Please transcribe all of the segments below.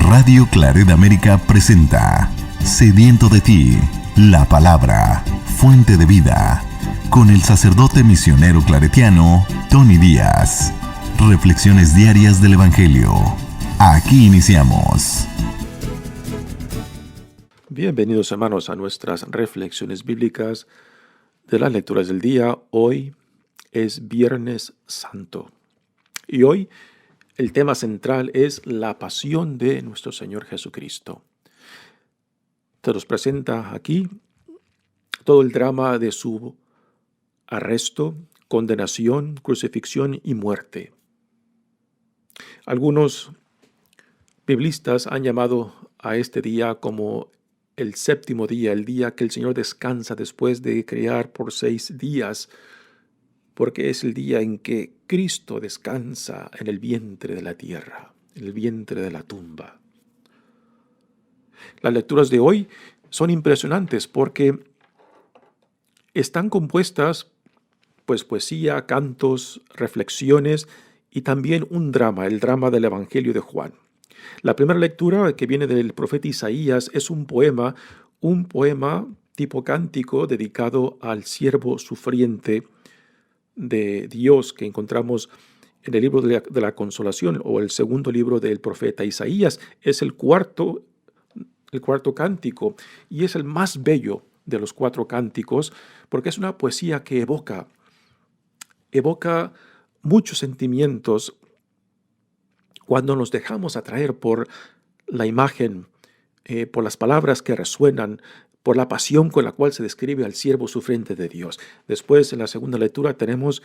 Radio Claret América presenta Sediento de ti, la palabra, fuente de vida, con el sacerdote misionero claretiano Tony Díaz. Reflexiones diarias del Evangelio. Aquí iniciamos. Bienvenidos, hermanos, a nuestras reflexiones bíblicas de las lecturas del día. Hoy es Viernes Santo y hoy el tema central es la pasión de nuestro Señor Jesucristo. Se nos presenta aquí todo el drama de su arresto, condenación, crucifixión y muerte. Algunos biblistas han llamado a este día como el séptimo día, el día que el Señor descansa después de crear por 6 días, porque es el día en que Cristo descansa en el vientre de la tierra, en el vientre de la tumba. Las lecturas de hoy son impresionantes porque están compuestas, poesía, cantos, reflexiones y también un drama, el drama del Evangelio de Juan. La primera lectura, que viene del profeta Isaías, es un poema tipo cántico dedicado al siervo sufriente de Dios que encontramos en el libro de la Consolación, o el segundo libro del profeta Isaías. Es el cuarto cántico y es el más bello de los 4 cánticos porque es una poesía que evoca muchos sentimientos cuando nos dejamos atraer por la imagen, por las palabras que resuenan, por la pasión con la cual se describe al siervo sufriente de Dios. Después, en la segunda lectura, tenemos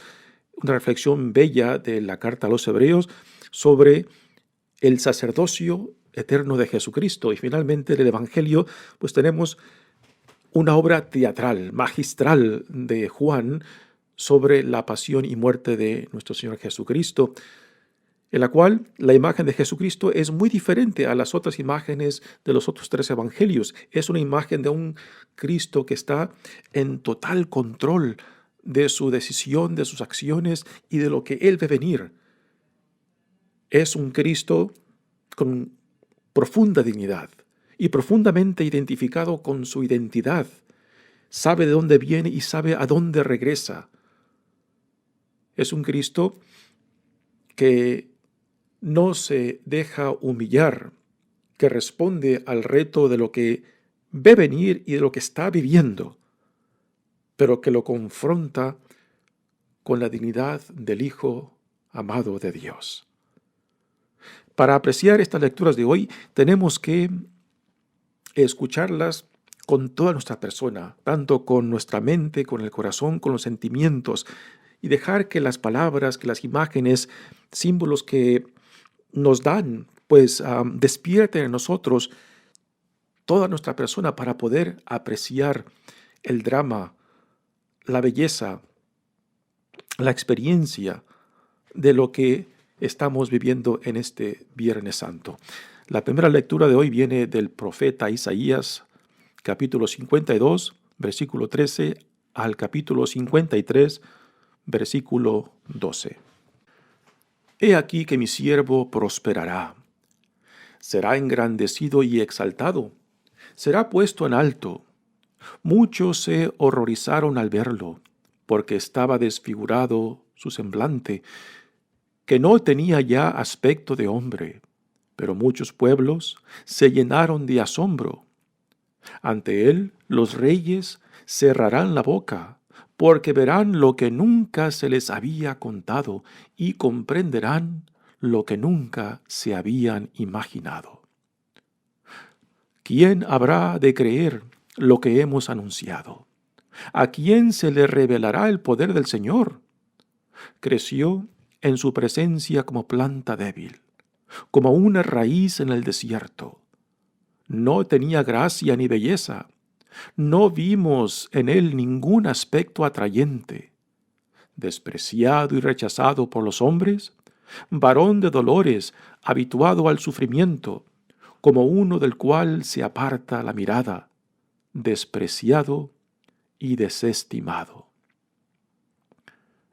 una reflexión bella de la carta a los Hebreos sobre el sacerdocio eterno de Jesucristo. Y finalmente, en el Evangelio, pues tenemos una obra teatral, magistral de Juan sobre la pasión y muerte de nuestro Señor Jesucristo, en la cual la imagen de Jesucristo es muy diferente a las otras imágenes de los otros 3 evangelios. Es una imagen de un Cristo que está en total control de su decisión, de sus acciones y de lo que Él ve venir. Es un Cristo con profunda dignidad y profundamente identificado con su identidad. Sabe de dónde viene y sabe a dónde regresa. Es un Cristo que no se deja humillar, que responde al reto de lo que ve venir y de lo que está viviendo, pero que lo confronta con la dignidad del Hijo amado de Dios. Para apreciar estas lecturas de hoy, tenemos que escucharlas con toda nuestra persona, tanto con nuestra mente, con el corazón, con los sentimientos, y dejar que las palabras, que las imágenes, símbolos que nos dan, despierten en nosotros toda nuestra persona para poder apreciar el drama, la belleza, la experiencia de lo que estamos viviendo en este Viernes Santo. La primera lectura de hoy viene del profeta Isaías, capítulo 52, versículo 13, al capítulo 53, versículo 12. He aquí que mi siervo prosperará. Será engrandecido y exaltado. Será puesto en alto. Muchos se horrorizaron al verlo, porque estaba desfigurado su semblante, que no tenía ya aspecto de hombre. Pero muchos pueblos se llenaron de asombro. Ante él los reyes cerrarán la boca, porque verán lo que nunca se les había contado y comprenderán lo que nunca se habían imaginado. ¿Quién habrá de creer lo que hemos anunciado? ¿A quién se le revelará el poder del Señor? Creció en su presencia como planta débil, como una raíz en el desierto. No tenía gracia ni belleza. No vimos en él ningún aspecto atrayente. Despreciado y rechazado por los hombres, varón de dolores, habituado al sufrimiento, como uno del cual se aparta la mirada, despreciado y desestimado.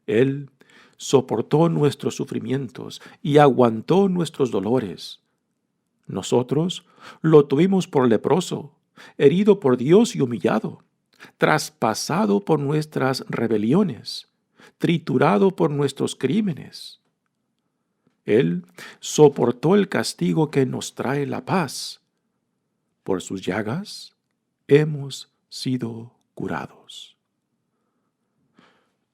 Él soportó nuestros sufrimientos y aguantó nuestros dolores. Nosotros lo tuvimos por leproso, herido por Dios y humillado, traspasado por nuestras rebeliones, triturado por nuestros crímenes. Él soportó el castigo que nos trae la paz. Por sus llagas hemos sido curados.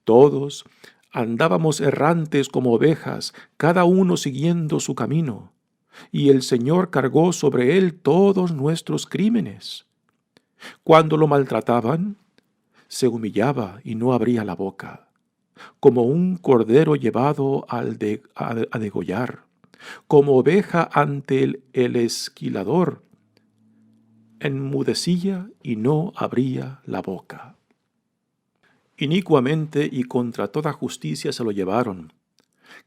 Todos andábamos errantes como ovejas, cada uno siguiendo su camino, y el Señor cargó sobre él todos nuestros crímenes. Cuando lo maltrataban, se humillaba y no abría la boca, como un cordero llevado a degollar, como oveja ante el esquilador, enmudecía y no abría la boca. Inicuamente y contra toda justicia se lo llevaron.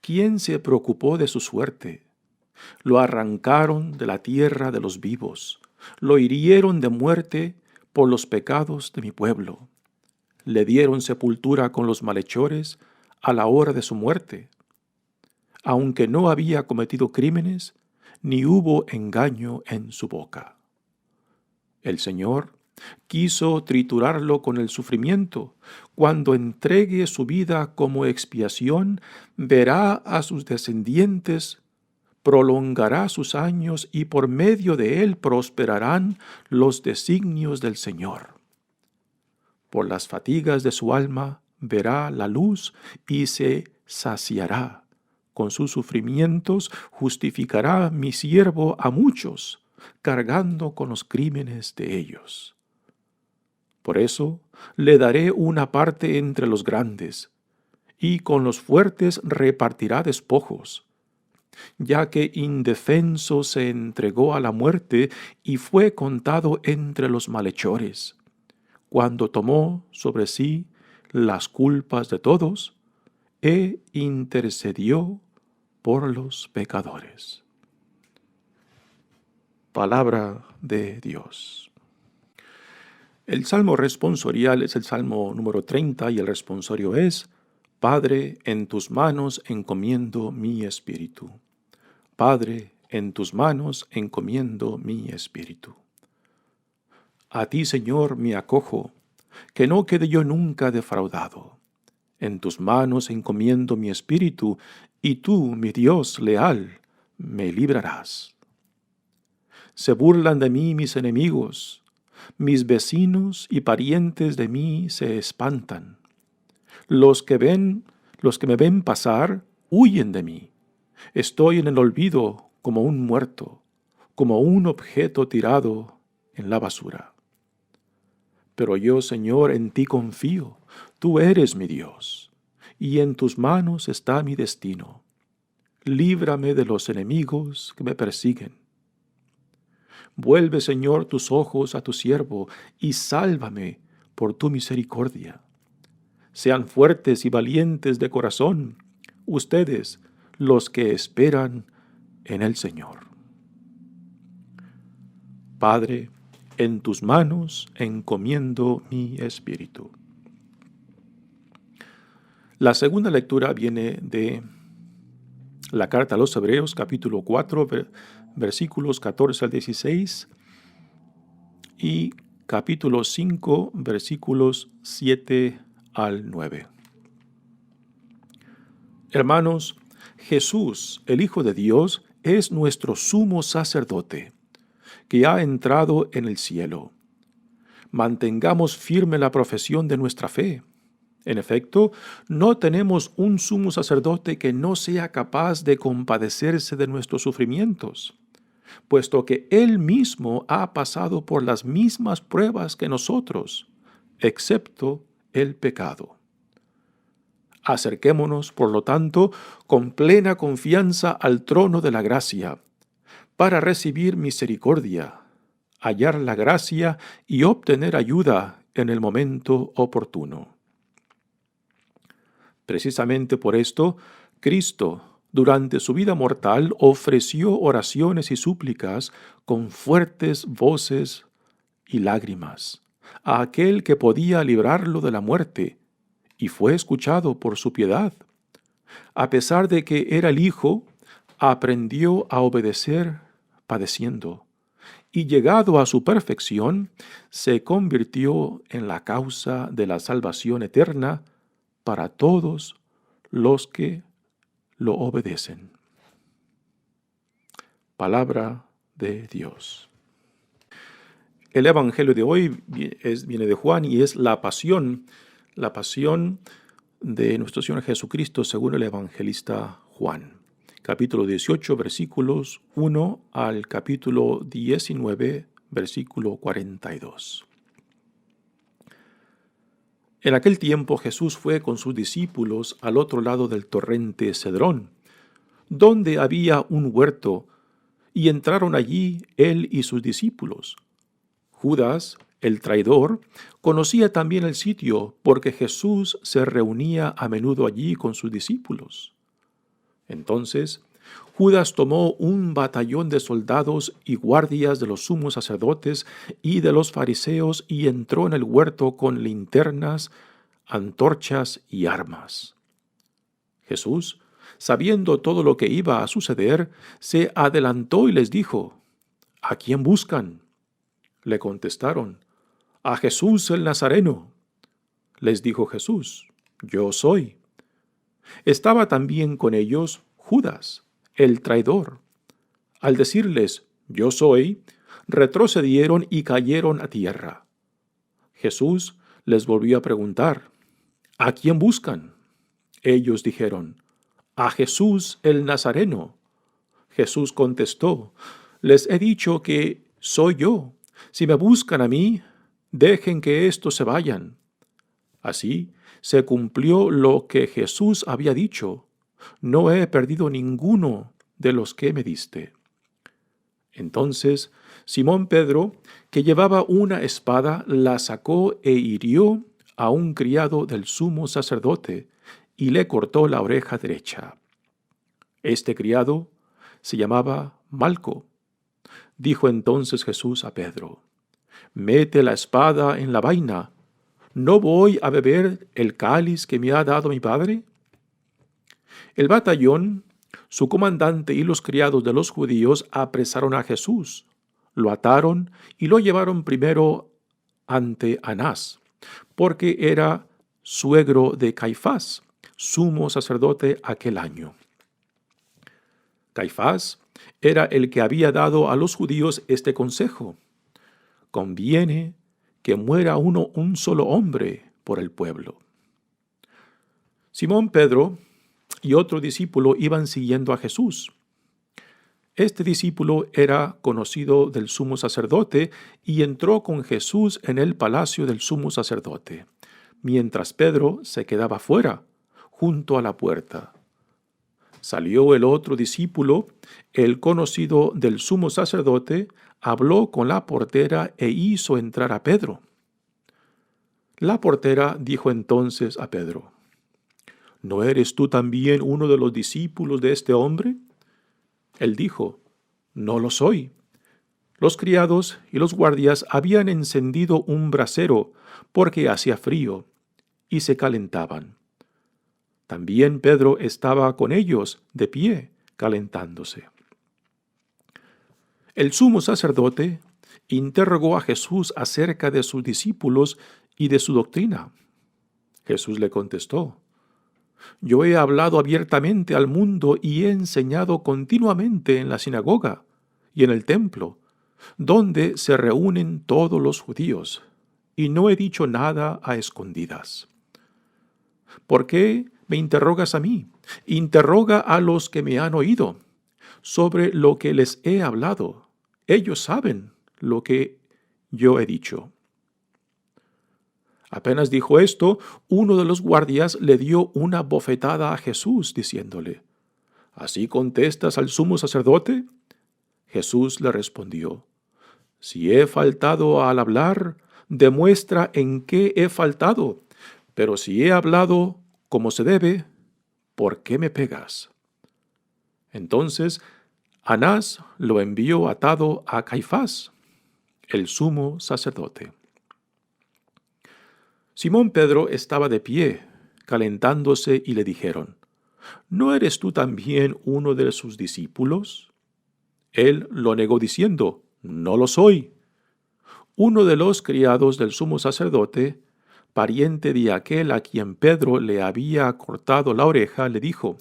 ¿Quién se preocupó de su suerte? Lo arrancaron de la tierra de los vivos, lo hirieron de muerte por los pecados de mi pueblo. Le dieron sepultura con los malhechores a la hora de su muerte. Aunque no había cometido crímenes, ni hubo engaño en su boca. El Señor quiso triturarlo con el sufrimiento. Cuando entregue su vida como expiación, verá a sus descendientes, prolongará sus años y por medio de él prosperarán los designios del Señor. Por las fatigas de su alma verá la luz y se saciará. Con sus sufrimientos justificará mi siervo a muchos, cargando con los crímenes de ellos. Por eso le daré una parte entre los grandes, y con los fuertes repartirá despojos, ya que indefenso se entregó a la muerte y fue contado entre los malhechores. Cuando tomó sobre sí las culpas de todos, e intercedió por los pecadores. Palabra de Dios. El salmo responsorial es el salmo número 30 y el responsorio es: Padre, en tus manos encomiendo mi espíritu. Padre, en tus manos encomiendo mi espíritu. A ti, Señor, me acojo, que no quede yo nunca defraudado. En tus manos encomiendo mi espíritu, y tú, mi Dios leal, me librarás. Se burlan de mí mis enemigos, mis vecinos y parientes de mí se espantan. Los que me ven pasar, huyen de mí. Estoy en el olvido como un muerto, como un objeto tirado en la basura. Pero yo, Señor, en ti confío. Tú eres mi Dios, y en tus manos está mi destino. Líbrame de los enemigos que me persiguen. Vuelve, Señor, tus ojos a tu siervo, y sálvame por tu misericordia. Sean fuertes y valientes de corazón, ustedes, los que esperan en el Señor. Padre, en tus manos encomiendo mi espíritu. La segunda lectura viene de la carta a los Hebreos, capítulo 4, versículos 14 al 16, y capítulo 5, versículos 7 al 9. Hermanos, Jesús, el Hijo de Dios, es nuestro sumo sacerdote, que ha entrado en el cielo. Mantengamos firme la profesión de nuestra fe. En efecto, no tenemos un sumo sacerdote que no sea capaz de compadecerse de nuestros sufrimientos, puesto que Él mismo ha pasado por las mismas pruebas que nosotros, excepto el pecado. Acerquémonos, por lo tanto, con plena confianza al trono de la gracia, para recibir misericordia, hallar la gracia y obtener ayuda en el momento oportuno. Precisamente por esto, Cristo, durante su vida mortal, ofreció oraciones y súplicas con fuertes voces y lágrimas a aquel que podía librarlo de la muerte, y fue escuchado por su piedad. A pesar de que era el Hijo, aprendió a obedecer padeciendo, y llegado a su perfección, se convirtió en la causa de la salvación eterna para todos los que lo obedecen. Palabra de Dios. El evangelio de hoy viene de Juan y es la pasión de nuestro Señor Jesucristo según el evangelista Juan. Capítulo 18, versículos 1 al capítulo 19, versículo 42. En aquel tiempo Jesús fue con sus discípulos al otro lado del torrente Cedrón, donde había un huerto, y entraron allí él y sus discípulos. Judas, el traidor, conocía también el sitio, porque Jesús se reunía a menudo allí con sus discípulos. Entonces, Judas tomó un batallón de soldados y guardias de los sumos sacerdotes y de los fariseos y entró en el huerto con linternas, antorchas y armas. Jesús, sabiendo todo lo que iba a suceder, se adelantó y les dijo: ¿A quién buscan? Le contestaron: a Jesús el Nazareno. Les dijo Jesús: Yo soy. Estaba también con ellos Judas, el traidor. Al decirles: Yo soy, retrocedieron y cayeron a tierra. Jesús les volvió a preguntar: ¿A quién buscan? Ellos dijeron: a Jesús el Nazareno. Jesús contestó: les he dicho que soy yo. Si me buscan a mí, dejen que éstos se vayan. Así se cumplió lo que Jesús había dicho: no he perdido ninguno de los que me diste. Entonces Simón Pedro, que llevaba una espada, la sacó e hirió a un criado del sumo sacerdote y le cortó la oreja derecha. Este criado se llamaba Malco. Dijo entonces Jesús a Pedro: mete la espada en la vaina. ¿No voy a beber el cáliz que me ha dado mi padre? El batallón, su comandante y los criados de los judíos apresaron a Jesús, lo ataron y lo llevaron primero ante Anás, porque era suegro de Caifás, sumo sacerdote aquel año. Caifás era el que había dado a los judíos este consejo: conviene que muera un solo hombre por el pueblo. Simón Pedro y otro discípulo iban siguiendo a Jesús. Este discípulo era conocido del sumo sacerdote y entró con Jesús en el palacio del sumo sacerdote, mientras Pedro se quedaba fuera, junto a la puerta. Salió el otro discípulo, el conocido del sumo sacerdote, habló con la portera e hizo entrar a Pedro. La portera dijo entonces a Pedro: ¿no eres tú también uno de los discípulos de este hombre? Él dijo: no lo soy. Los criados y los guardias habían encendido un brasero porque hacía frío y se calentaban. También Pedro estaba con ellos de pie, calentándose. El sumo sacerdote interrogó a Jesús acerca de sus discípulos y de su doctrina. Jesús le contestó: yo he hablado abiertamente al mundo y he enseñado continuamente en la sinagoga y en el templo, donde se reúnen todos los judíos, y no he dicho nada a escondidas. ¿Por qué me interrogas a mí? Interroga a los que me han oído sobre lo que les he hablado. Ellos saben lo que yo he dicho. Apenas dijo esto, uno de los guardias le dio una bofetada a Jesús, diciéndole: ¿así contestas al sumo sacerdote? Jesús le respondió: si he faltado al hablar, demuestra en qué he faltado. Pero si he hablado como se debe, ¿por qué me pegas? Entonces Anás lo envió atado a Caifás, el sumo sacerdote. Simón Pedro estaba de pie, calentándose, y le dijeron: ¿no eres tú también uno de sus discípulos? Él lo negó diciendo, no lo soy. Uno de los criados del sumo sacerdote, pariente de aquel a quien Pedro le había cortado la oreja, le dijo,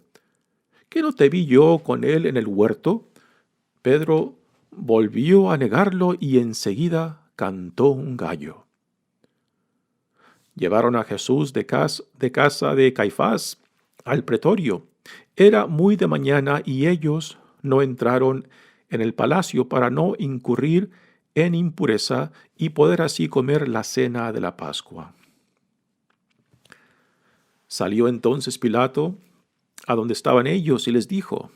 ¿qué no te vi yo con él en el huerto? Pedro volvió a negarlo y enseguida cantó un gallo. Llevaron a Jesús de casa de Caifás al pretorio. Era muy de mañana y ellos no entraron en el palacio para no incurrir en impureza y poder así comer la cena de la Pascua. Salió entonces Pilato a donde estaban ellos y les dijo,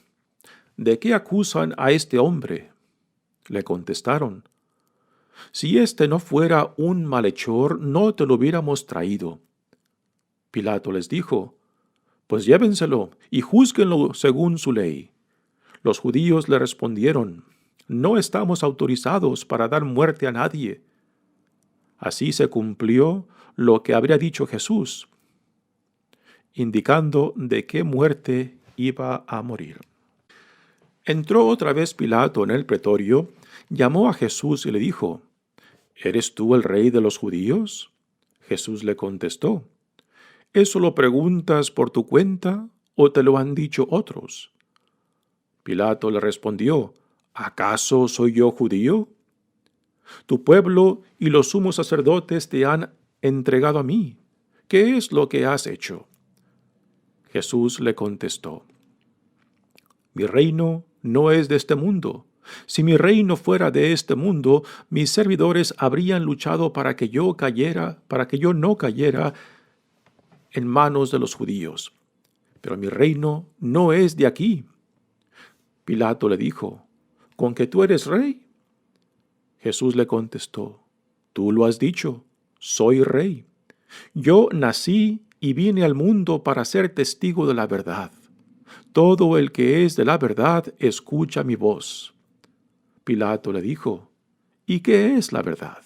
¿de qué acusan a este hombre? Le contestaron, si éste no fuera un malhechor, no te lo hubiéramos traído. Pilato les dijo, pues llévenselo y júzguenlo según su ley. Los judíos le respondieron, no estamos autorizados para dar muerte a nadie. Así se cumplió lo que habría dicho Jesús, indicando de qué muerte iba a morir. Entró otra vez Pilato en el pretorio, llamó a Jesús y le dijo, ¿eres tú el rey de los judíos? Jesús le contestó, ¿eso lo preguntas por tu cuenta o te lo han dicho otros? Pilato le respondió, ¿acaso soy yo judío? Tu pueblo y los sumos sacerdotes te han entregado a mí. ¿Qué es lo que has hecho? Jesús le contestó, mi reino no es de este mundo. Si mi reino fuera de este mundo, mis servidores habrían luchado para que yo no cayera en manos de los judíos. Pero mi reino no es de aquí. Pilato le dijo, ¿con que tú eres rey? Jesús le contestó, tú lo has dicho, soy rey. Yo nací y vine al mundo para ser testigo de la verdad. Todo el que es de la verdad escucha mi voz. Pilato le dijo, ¿y qué es la verdad?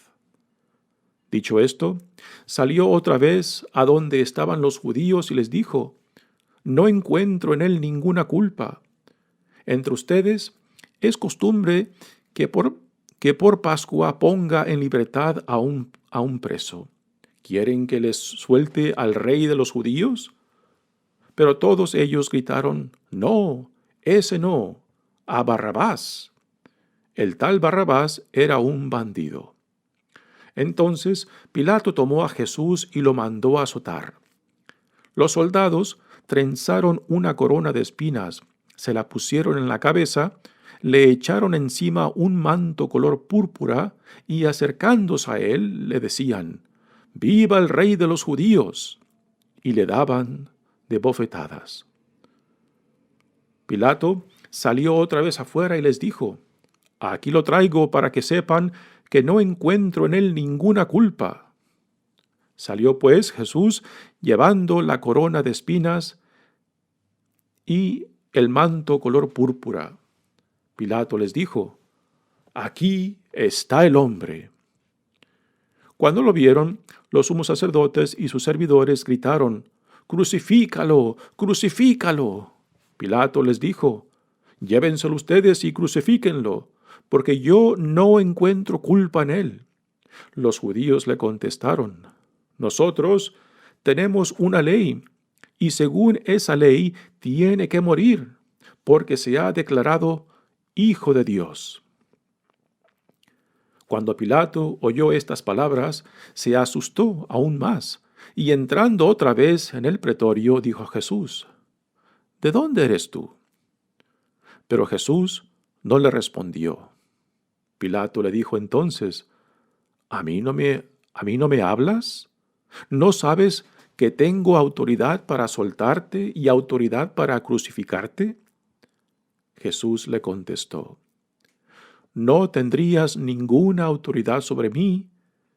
Dicho esto, salió otra vez a donde estaban los judíos y les dijo, no encuentro en él ninguna culpa. Entre ustedes es costumbre que por Pascua ponga en libertad a un preso. ¿Quieren que les suelte al rey de los judíos? Pero todos ellos gritaron, no, ese no, a Barrabás. El tal Barrabás era un bandido. Entonces Pilato tomó a Jesús y lo mandó a azotar. Los soldados trenzaron una corona de espinas, se la pusieron en la cabeza, le echaron encima un manto color púrpura y acercándose a él le decían, «¡Viva el rey de los judíos!» y le daban de bofetadas. Pilato salió otra vez afuera y les dijo, «Aquí lo traigo para que sepan que no encuentro en él ninguna culpa». Salió pues Jesús llevando la corona de espinas y el manto color púrpura. Pilato les dijo, «Aquí está el hombre». Cuando lo vieron, los sumos sacerdotes y sus servidores gritaron, «¡Crucifícalo! ¡Crucifícalo!». Pilato les dijo, «Llévenselo ustedes y crucifíquenlo, porque yo no encuentro culpa en él». Los judíos le contestaron, «Nosotros tenemos una ley, y según esa ley tiene que morir, porque se ha declarado Hijo de Dios». Cuando Pilato oyó estas palabras, se asustó aún más, y entrando otra vez en el pretorio, dijo a Jesús, «¿De dónde eres tú?». Pero Jesús no le respondió. Pilato le dijo entonces, ¿A mí no me hablas? ¿No sabes que tengo autoridad para soltarte y autoridad para crucificarte? Jesús le contestó, «No tendrías ninguna autoridad sobre mí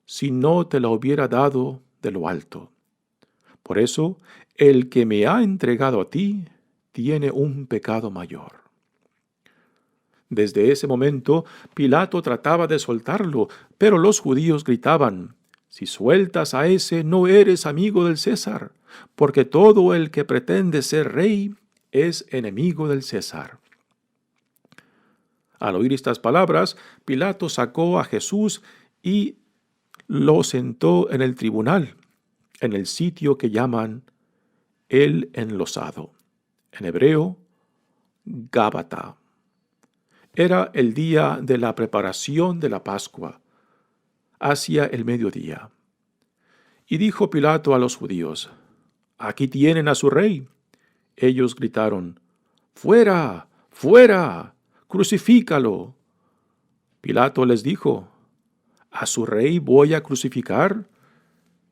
si no te la hubiera dado de lo alto. Por eso, el que me ha entregado a ti tiene un pecado mayor». Desde ese momento, Pilato trataba de soltarlo, pero los judíos gritaban, «Si sueltas a ese, no eres amigo del César, porque todo el que pretende ser rey es enemigo del César». Al oír estas palabras, Pilato sacó a Jesús y lo sentó en el tribunal, en el sitio que llaman el enlosado, en hebreo, Gábata. Era el día de la preparación de la Pascua, hacia el mediodía. Y dijo Pilato a los judíos: «Aquí tienen a su rey». Ellos gritaron: «¡Fuera! ¡Fuera! ¡Crucifícalo!». Pilato les dijo: «¿A su rey voy a crucificar?».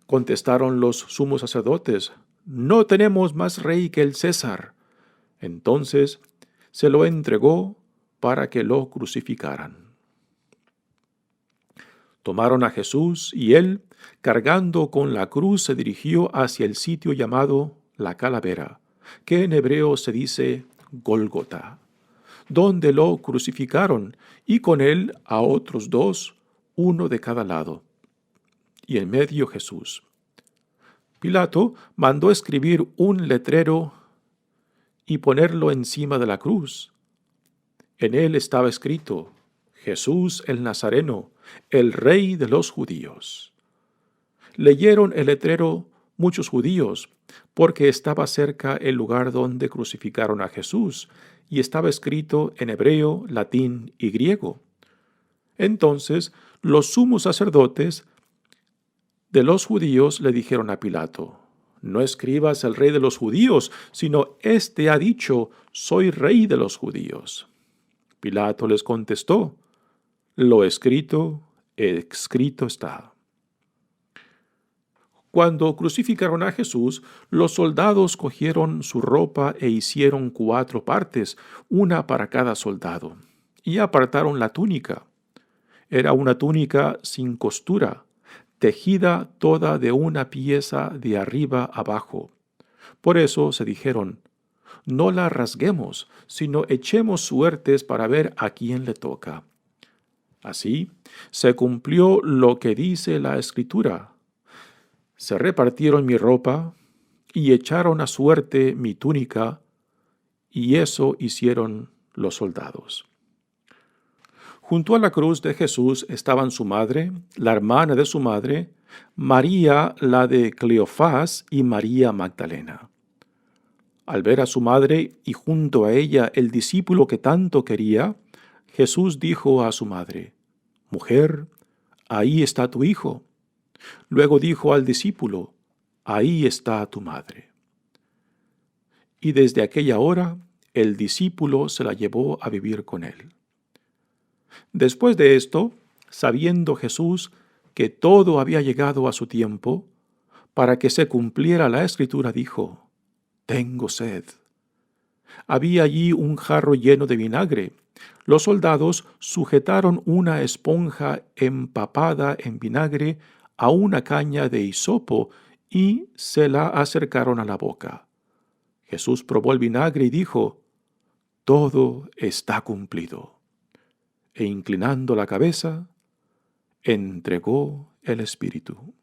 Contestaron los sumos sacerdotes: «No tenemos más rey que el César». Entonces se lo entregó para que lo crucificaran. Tomaron a Jesús y él, cargando con la cruz, se dirigió hacia el sitio llamado la Calavera, que en hebreo se dice Gólgota, donde lo crucificaron, y con él a otros dos, uno de cada lado, y en medio Jesús. Pilato mandó escribir un letrero y ponerlo encima de la cruz. En él estaba escrito: «Jesús el Nazareno, el Rey de los judíos». Leyeron el letrero muchos judíos, porque estaba cerca el lugar donde crucificaron a Jesús, y estaba escrito en hebreo, latín y griego. Entonces los sumos sacerdotes de los judíos le dijeron a Pilato: «No escribas el Rey de los judíos, sino éste ha dicho: soy Rey de los judíos». Pilato les contestó: «Lo escrito, escrito está». Cuando crucificaron a Jesús, los soldados cogieron su ropa e hicieron 4 partes, una para cada soldado, y apartaron la túnica. Era una túnica sin costura, tejida toda de una pieza de arriba abajo. Por eso se dijeron: «No la rasguemos, sino echemos suertes para ver a quién le toca». Así se cumplió lo que dice la Escritura: «Se repartieron mi ropa y echaron a suerte mi túnica», y eso hicieron los soldados. Junto a la cruz de Jesús estaban su madre, la hermana de su madre, María la de Cleofás y María Magdalena. Al ver a su madre y junto a ella el discípulo que tanto quería, Jesús dijo a su madre: «Mujer, ahí está tu hijo». Luego dijo al discípulo: «Ahí está tu madre». Y desde aquella hora el discípulo se la llevó a vivir con él. Después de esto, sabiendo Jesús que todo había llegado a su tiempo, para que se cumpliera la Escritura, dijo: «Tengo sed». Había allí un jarro lleno de vinagre. Los soldados sujetaron una esponja empapada en vinagre a una caña de hisopo y se la acercaron a la boca. Jesús probó el vinagre y dijo: «Todo está cumplido». E inclinando la cabeza, entregó el Espíritu.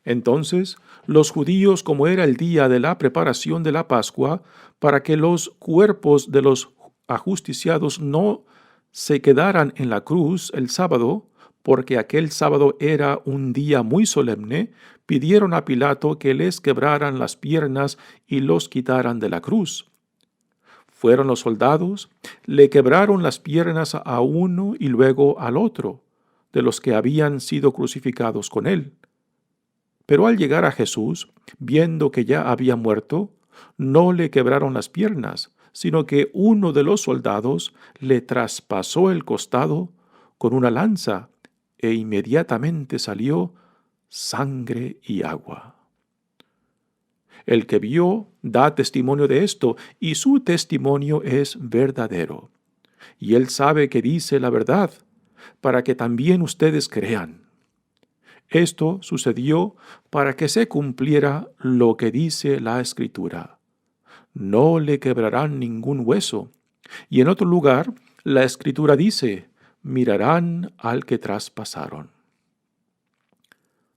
Entonces los judíos, como era el día de la preparación de la Pascua, para que los cuerpos de los ajusticiados no se quedaran en la cruz el sábado, porque aquel sábado era un día muy solemne, pidieron a Pilato que les quebraran las piernas y los quitaran de la cruz. Fueron los soldados, le quebraron las piernas a uno y luego al otro, de los que habían sido crucificados con él. Pero al llegar a Jesús, viendo que ya había muerto, no le quebraron las piernas, sino que uno de los soldados le traspasó el costado con una lanza, e inmediatamente salió sangre y agua. El que vio da testimonio de esto, y su testimonio es verdadero. Y él sabe que dice la verdad, para que también ustedes crean. Esto sucedió para que se cumpliera lo que dice la Escritura: «No le quebrarán ningún hueso». Y en otro lugar, la Escritura dice: «Mirarán al que traspasaron».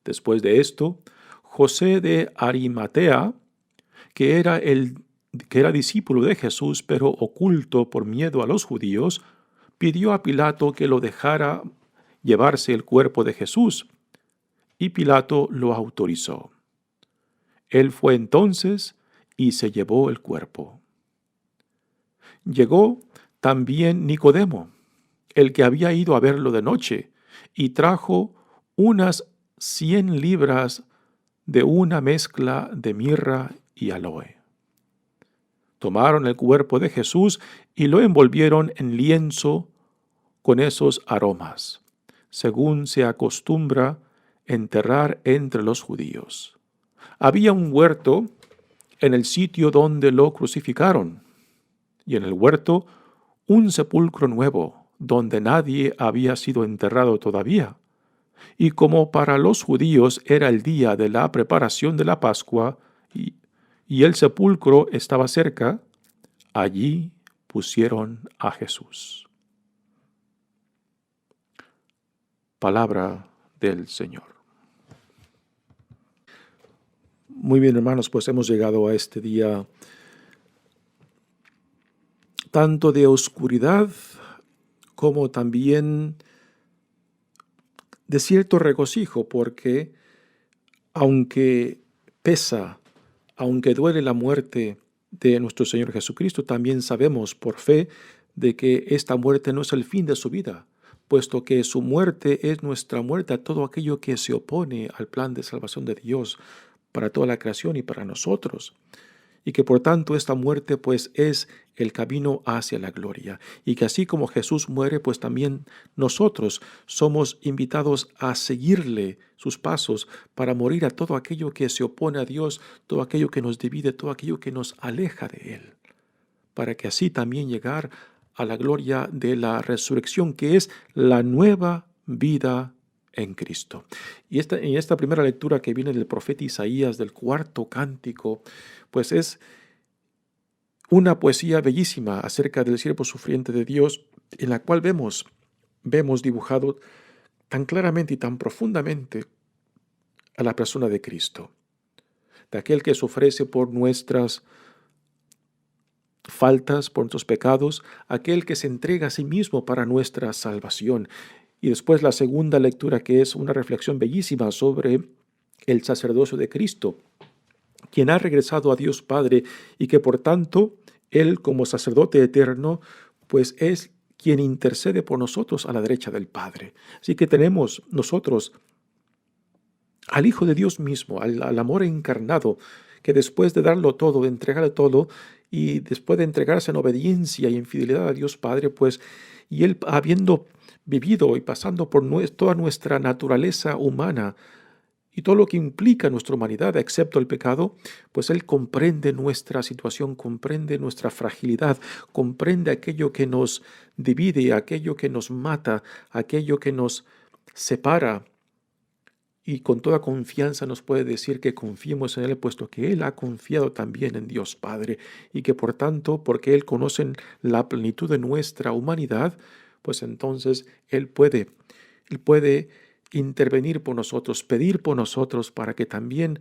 Después de esto, José de Arimatea, que era el que era discípulo de Jesús, pero oculto por miedo a los judíos, pidió a Pilato que lo dejara llevarse el cuerpo de Jesús, y Pilato lo autorizó. Él fue entonces y se llevó el cuerpo. Llegó también Nicodemo, el que había ido a verlo de noche, y trajo unas 100 libras de una mezcla de mirra y aloe. Tomaron el cuerpo de Jesús y lo envolvieron en lienzo con esos aromas, según se acostumbra enterrar entre los judíos. Había un huerto en el sitio donde lo crucificaron, y en el huerto un sepulcro nuevo, donde nadie había sido enterrado todavía. Y como para los judíos era el día de la preparación de la Pascua, y el sepulcro estaba cerca, allí pusieron a Jesús. Palabra del Señor. Muy bien, hermanos, pues hemos llegado a este día tanto de oscuridad como también de cierto regocijo, porque aunque pesa, aunque duele la muerte de nuestro Señor Jesucristo, también sabemos por fe de que esta muerte no es el fin de su vida, puesto que su muerte es nuestra muerte a todo aquello que se opone al plan de salvación de Dios para toda la creación y para nosotros. Y que por tanto esta muerte pues es el camino hacia la gloria. Y que así como Jesús muere, pues también nosotros somos invitados a seguirle sus pasos para morir a todo aquello que se opone a Dios, todo aquello que nos divide, todo aquello que nos aleja de Él. Para que así también llegar a la gloria de la resurrección, que es la nueva vida en Cristo. Y en esta primera lectura que viene del profeta Isaías, del cuarto cántico, pues es una poesía bellísima acerca del siervo sufriente de Dios, en la cual vemos dibujado tan claramente y tan profundamente a la persona de Cristo, de aquel que se ofrece por nuestras faltas, por nuestros pecados, aquel que se entrega a sí mismo para nuestra salvación. Y después la segunda lectura, que es una reflexión bellísima sobre el sacerdocio de Cristo, quien ha regresado a Dios Padre y que por tanto Él como sacerdote eterno, pues es quien intercede por nosotros a la derecha del Padre. Así que tenemos nosotros al Hijo de Dios mismo, al amor encarnado, que después de darlo todo, de entregarle todo, y después de entregarse en obediencia y en fidelidad a Dios Padre, pues, y Él habiendo vivido y pasando por toda nuestra naturaleza humana y todo lo que implica nuestra humanidad, excepto el pecado, pues Él comprende nuestra situación, comprende nuestra fragilidad, comprende aquello que nos divide, aquello que nos mata, aquello que nos separa. Y con toda confianza nos puede decir que confiemos en Él, puesto que Él ha confiado también en Dios Padre, y que por tanto, porque Él conoce la plenitud de nuestra humanidad, pues entonces Él puede intervenir por nosotros, pedir por nosotros para que también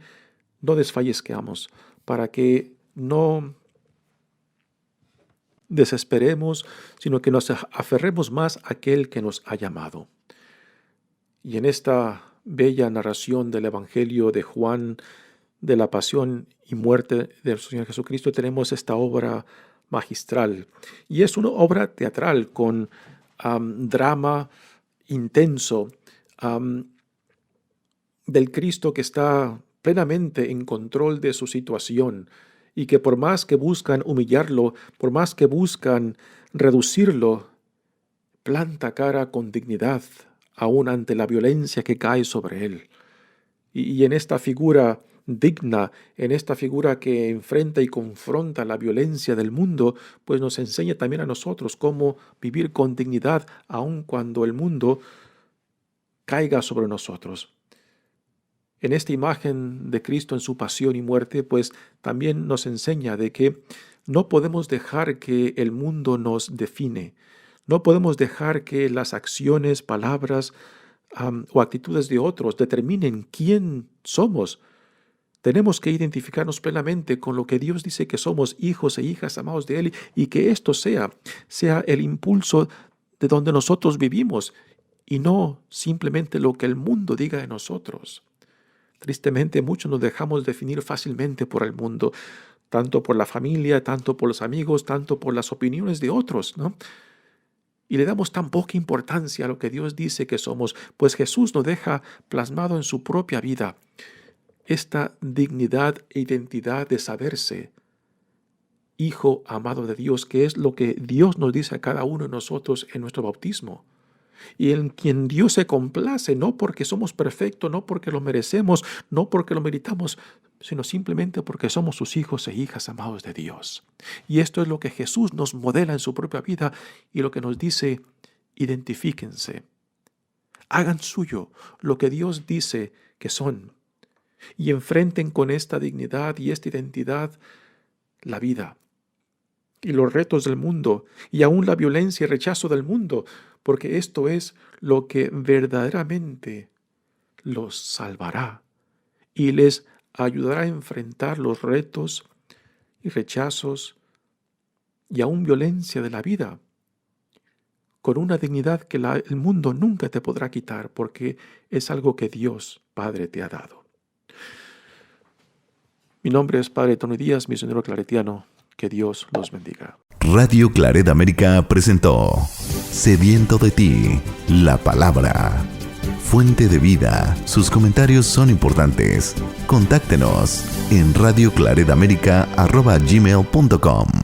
no desfallezcamos, para que no desesperemos, sino que nos aferremos más a aquel que nos ha llamado. Y en esta bella narración del Evangelio de Juan, de la pasión y muerte del Señor Jesucristo, tenemos esta obra magistral. Y es una obra teatral con drama intenso del Cristo que está plenamente en control de su situación y que por más que buscan humillarlo, por más que buscan reducirlo, planta cara con dignidad aún ante la violencia que cae sobre él. Y en esta figura digna, en esta figura que enfrenta y confronta la violencia del mundo, pues nos enseña también a nosotros cómo vivir con dignidad aun cuando el mundo caiga sobre nosotros. En esta imagen de Cristo en su pasión y muerte, pues también nos enseña de que no podemos dejar que el mundo nos define. No podemos dejar que las acciones, palabras o actitudes de otros determinen quién somos. Tenemos que identificarnos plenamente con lo que Dios dice que somos, hijos e hijas amados de Él, y que esto sea el impulso de donde nosotros vivimos y no simplemente lo que el mundo diga de nosotros. Tristemente, muchos nos dejamos definir fácilmente por el mundo, tanto por la familia, tanto por los amigos, tanto por las opiniones de otros, ¿no? Y le damos tan poca importancia a lo que Dios dice que somos, pues Jesús nos deja plasmado en su propia vida esta dignidad e identidad de saberse hijo amado de Dios, que es lo que Dios nos dice a cada uno de nosotros en nuestro bautismo. Y en quien Dios se complace, no porque somos perfectos, no porque lo merecemos, no porque lo meritamos, sino simplemente porque somos sus hijos e hijas amados de Dios. Y esto es lo que Jesús nos modela en su propia vida y lo que nos dice: identifíquense, hagan suyo lo que Dios dice que son, y enfrenten con esta dignidad y esta identidad la vida y los retos del mundo, y aún la violencia y rechazo del mundo, porque esto es lo que verdaderamente los salvará y les ayudará a enfrentar los retos y rechazos y aún violencia de la vida con una dignidad que el mundo nunca te podrá quitar, porque es algo que Dios Padre te ha dado. Mi nombre es Padre Tony Díaz, misionero claretiano. Que Dios los bendiga. Radio Claret América presentó Sediento de ti, la palabra. Fuente de vida. Sus comentarios son importantes. Contáctenos en radioclaretamerica@gmail.com.